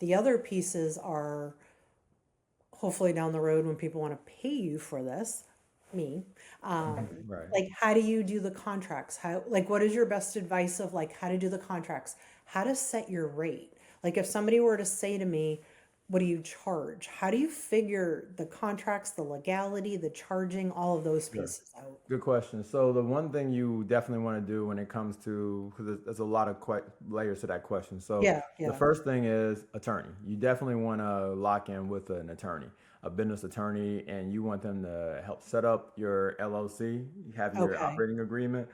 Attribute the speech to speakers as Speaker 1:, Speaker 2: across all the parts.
Speaker 1: The other pieces are hopefully down the road when people want to pay you for this, me,
Speaker 2: Right.
Speaker 1: like how do you do the contracts? How, like, what is your best advice of like how to do the contracts? How to set your rate? Like if somebody were to say to me, what do you charge? How do you figure the contracts, the legality, the charging, all of those
Speaker 2: Sure.
Speaker 1: pieces out?
Speaker 2: Good question. So the one thing you definitely want to do when it comes to, because there's a lot of layers to that question. So
Speaker 1: Yeah,
Speaker 2: the
Speaker 1: yeah.
Speaker 2: first thing is attorney. You definitely want to lock in with an attorney, a business attorney, and you want them to help set up your LLC, have your
Speaker 1: Okay.
Speaker 2: operating agreement,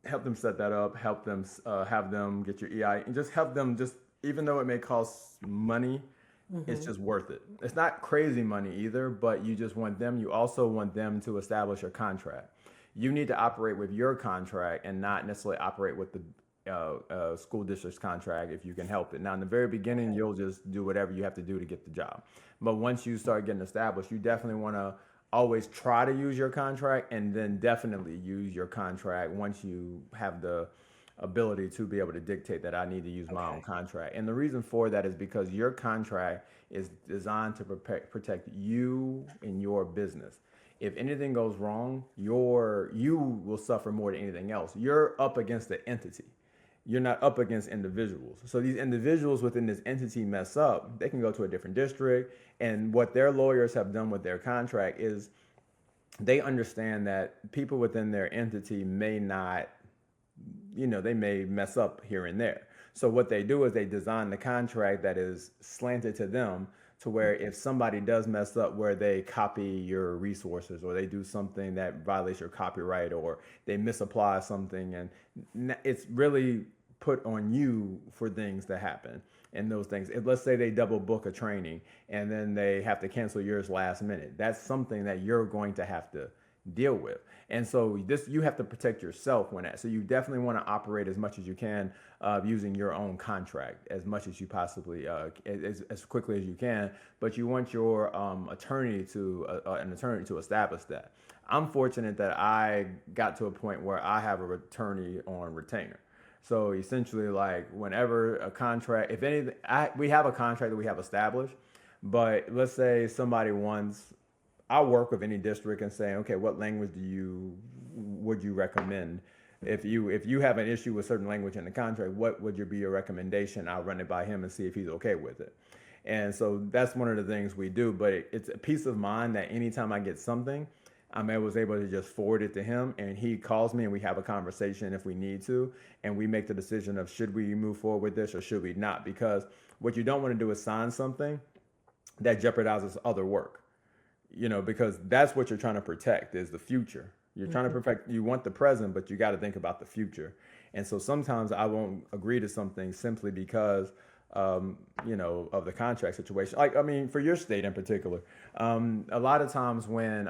Speaker 2: help them set that up, help them have them get your EI, and just help them just, even though it may cost money, it's
Speaker 1: Mm-hmm.
Speaker 2: just worth it. It's not crazy money either, but you just want them, you also want them to establish a contract. You need to operate with your contract and not necessarily operate with the school district's contract if you can help it. Now, in the very beginning,
Speaker 1: Okay.
Speaker 2: you'll just do whatever you have to do to get the job. But once you start getting established, you definitely want to always try to use your contract and then definitely use your contract once you have the ability to be able to dictate that I need to use my own
Speaker 1: Okay.
Speaker 2: contract. And the reason for that is because your contract is designed to protect you and your business. If anything goes wrong, you will suffer more than anything else. You're up against the entity. You're not up against individuals. So these individuals within this entity mess up, they can go to a different district. And what their lawyers have done with their contract is they understand that people within their entity may not, they may mess up here and there. So what they do is they design the contract that is slanted to them to where if somebody does mess up where they copy your resources or they do something that violates your copyright or they misapply something and it's really put on you for things to happen and those things. If let's say they double book a training and then they have to cancel yours last minute, that's something that you're going to have to deal with. And so this you have to protect yourself when that. So you definitely want to operate as much as you can using your own contract as much as you possibly as quickly as you can. But you want your attorney to an attorney to establish that. I'm fortunate that I got to a point where I have a attorney on retainer. So essentially, like whenever a contract, if anything, we have a contract that we have established. But let's say somebody wants I'll work with any district and say, okay, what language would you recommend? If you have an issue with certain language in the contract, what would be your recommendation? I'll run it by him and see if he's okay with it. And so that's one of the things we do. But it's a peace of mind that anytime I get something, was able to just forward it to him, and he calls me and we have a conversation if we need to, and we make the decision of should we move forward with this or should we not? Because what you don't want to do is sign something that jeopardizes other work, because that's what you're trying to protect is the future. You're trying to
Speaker 1: Mhm.
Speaker 2: protect, you want the present, but you got to think about the future. And so sometimes I won't agree to something simply because, of the contract situation. Like, I mean, for your state in particular, a lot of times when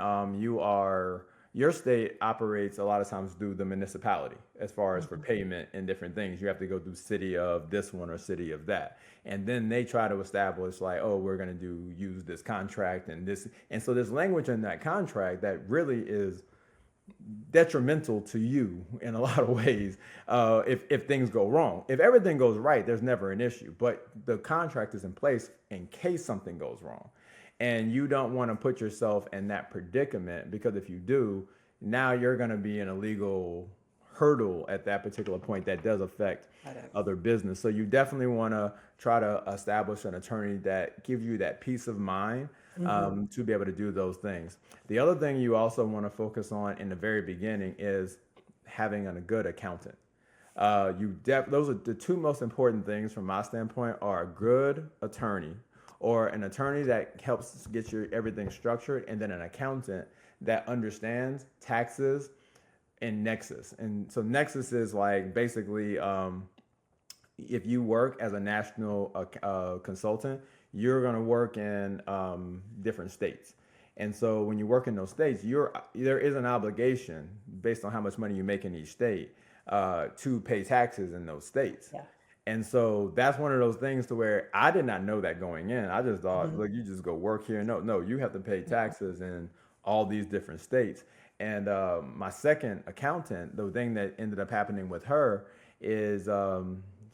Speaker 2: your state operates a lot of times through the municipality as far as for
Speaker 1: Mhm.
Speaker 2: payment and different things. You have to go through city of this one or city of that. And then they try to establish like, oh, we're going to use this contract and this. And so there's language in that contract that really is detrimental to you in a lot of ways if things go wrong. If everything goes right, there's never an issue. But the contract is in place in case something goes wrong. And you don't want to put yourself in that predicament because if you do, now you're going to be in a legal hurdle at that particular point that does affect
Speaker 1: Got it.
Speaker 2: other business. So you definitely want to try to establish an attorney that gives you that peace of mind
Speaker 1: Hmm.
Speaker 2: to be able to do those things. The other thing you also want to focus on in the very beginning is having a good accountant. Those are the two most important things from my standpoint are a good attorney or an attorney that helps get your everything structured and then an accountant that understands taxes and nexus. And so nexus is like basically if you work as a national consultant, you're going to work in different states. And so when you work in those states, there is an obligation based on how much money you make in each state to pay taxes in those states.
Speaker 1: Yeah.
Speaker 2: And so that's one of those things to where I did not know that going in. I just thought,
Speaker 1: Hmm.
Speaker 2: look, you just go work here. No, no, you have to pay taxes in all these different states. And my second accountant, the thing that ended up happening with her is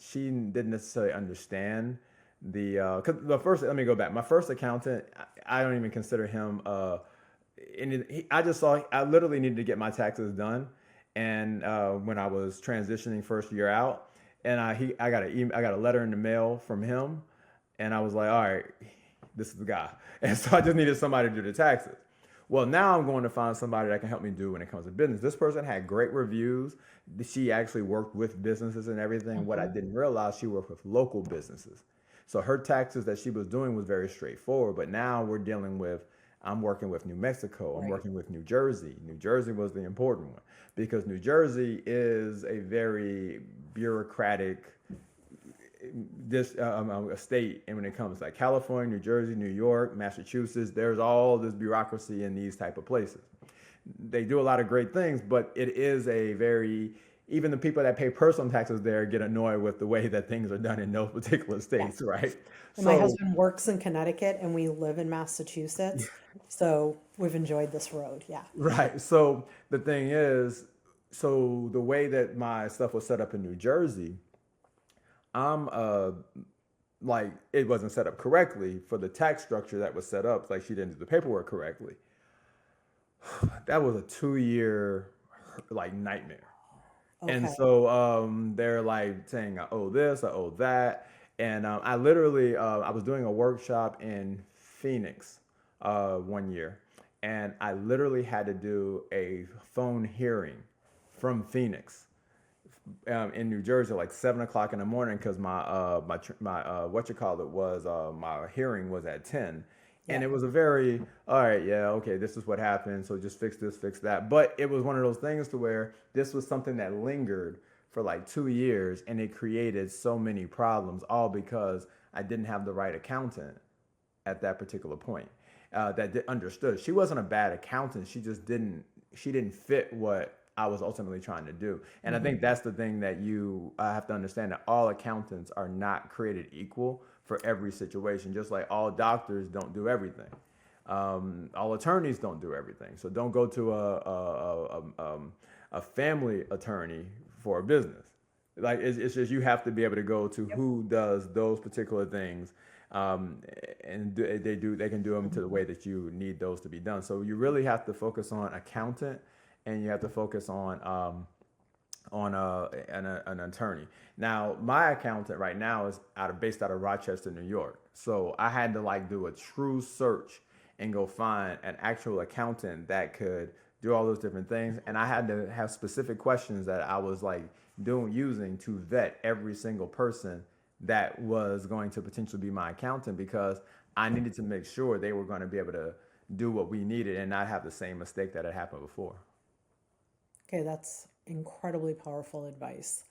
Speaker 2: she didn't necessarily understand Cause the first, let me go back. My first accountant, I don't even consider him, I just saw, I literally needed to get my taxes done. And when I was transitioning first year out, and I got I got a letter in the mail from him, and I was like, all right, this is the guy. And so I just needed somebody to do the taxes. Well, now I'm going to find somebody that can help me do when it comes to business. This person had great reviews. She actually worked with businesses and everything. What I
Speaker 1: Mm-hmm.
Speaker 2: didn't realize, she worked with local businesses. So her taxes that she was doing was very straightforward. But now we're dealing with, I'm working with New Mexico. I'm
Speaker 1: Right.
Speaker 2: working with New Jersey. New Jersey was the important one because New Jersey is a very bureaucratic a state, and when it comes like California, New Jersey, New York, Massachusetts, there's all this bureaucracy in these type of places. They do a lot of great things, but it is a very, even the people that pay personal taxes there get annoyed with the way that things are done in those particular
Speaker 1: Yeah.
Speaker 2: states, right?
Speaker 1: And my
Speaker 2: So
Speaker 1: husband works in Connecticut and we live in Massachusetts. So we've enjoyed this road. Yeah.
Speaker 2: right. So the thing is, so the way that my stuff was set up in New Jersey, I'm like it wasn't set up correctly for the tax structure that was set up. Like she didn't do the paperwork correctly. That was a 2 year like nightmare. And
Speaker 1: Okay.
Speaker 2: so they're like saying I owe this, I owe that, and I literally I was doing a workshop in Phoenix one year, and I literally had to do a phone hearing from Phoenix in New Jersey like 7 o'clock in the morning because my what you call it was my hearing was at 10, and
Speaker 1: Yeah.
Speaker 2: it was a very all right, yeah, okay, this is what happened, so just fix this, fix that. But it was one of those things to where this was something that lingered for like 2 years, and it created so many problems, all because I didn't have the right accountant at that particular point understood. She wasn't a bad accountant. She didn't fit what I was ultimately trying to do. And I think
Speaker 1: Hmm.
Speaker 2: that's the thing that you have to understand, that all accountants are not created equal for every situation. Just like all doctors don't do everything. All attorneys don't do everything. So don't go to a family attorney for a business. Like it's just you have to be able to go to
Speaker 1: Yep.
Speaker 2: who does those particular things, um, and they can do them to the
Speaker 1: Mhm.
Speaker 2: way that you need those to be done. So you really have to focus on accountant, and you have to focus on an attorney. Now, my accountant right now is based out of Rochester, New York. So I had to like do a true search and go find an actual accountant that could do all those different things. And I had to have specific questions that I was like using to vet every single person that was going to potentially be my accountant, because I needed to make sure they were going to be able to do what we needed and not have the same mistake that had happened before.
Speaker 1: Okay, that's incredibly powerful advice.